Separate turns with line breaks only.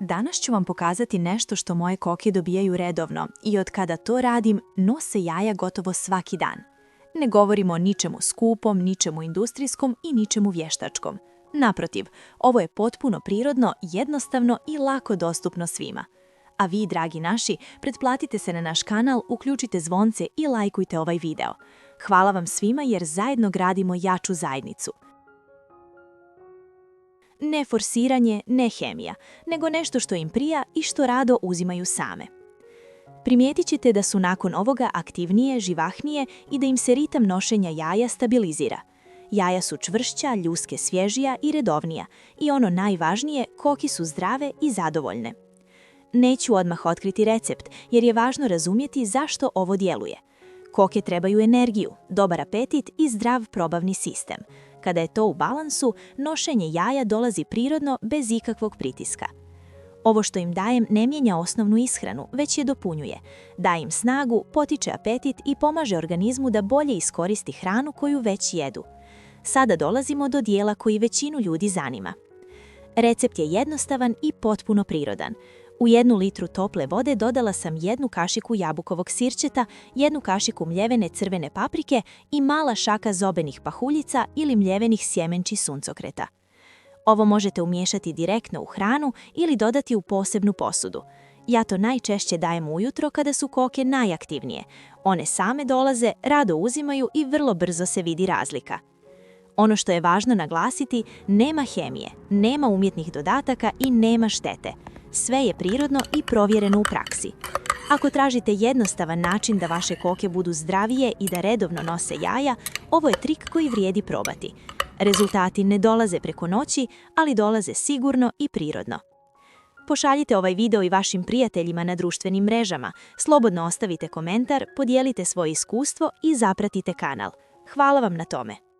Danas ću vam pokazati nešto što moje koke dobijaju redovno i od kada to radim, nose jaja gotovo svaki dan. Ne govorimo o ničemu skupom, ničemu industrijskom i ničemu vještačkom. Naprotiv, ovo je potpuno prirodno, jednostavno i lako dostupno svima. A vi, dragi naši, pretplatite se na naš kanal, uključite zvonce i lajkujte ovaj video. Hvala vam svima jer zajedno gradimo jaču zajednicu. Ne forsiranje, ne hemija, nego nešto što im prija i što rado uzimaju same. Primijetit ćete da su nakon ovoga aktivnije, živahnije i da im se ritam nošenja jaja stabilizira. Jaja su čvršća, ljuske svježija i redovnija i ono najvažnije, koki su zdrave i zadovoljne. Neću odmah otkriti recept jer je važno razumjeti zašto ovo djeluje. Koke trebaju energiju, dobar apetit i zdrav probavni sistem. Kada je to u balansu, nošenje jaja dolazi prirodno bez ikakvog pritiska. Ovo što im dajem ne mijenja osnovnu ishranu, već je dopunjuje. Daje im snagu, potiče apetit i pomaže organizmu da bolje iskoristi hranu koju već jedu. Sada dolazimo do dijela koji većinu ljudi zanima. Recept je jednostavan i potpuno prirodan. U 1 litru tople vode dodala sam 1 kašiku jabukovog sirćeta, 1 kašiku mljevene crvene paprike i mala šaka zobenih pahuljica ili mljevenih sjemenči suncokreta. Ovo možete umiješati direktno u hranu ili dodati u posebnu posudu. Ja to najčešće dajem ujutro kada su koke najaktivnije. One same dolaze, rado uzimaju i vrlo brzo se vidi razlika. Ono što je važno naglasiti, nema hemije, nema umjetnih dodataka i nema štete. Sve je prirodno i provjereno u praksi. Ako tražite jednostavan način da vaše koke budu zdravije i da redovno nose jaja, ovo je trik koji vrijedi probati. Rezultati ne dolaze preko noći, ali dolaze sigurno i prirodno. Pošaljite ovaj video i vašim prijateljima na društvenim mrežama, slobodno ostavite komentar, podijelite svoje iskustvo i zapratite kanal. Hvala vam na tome.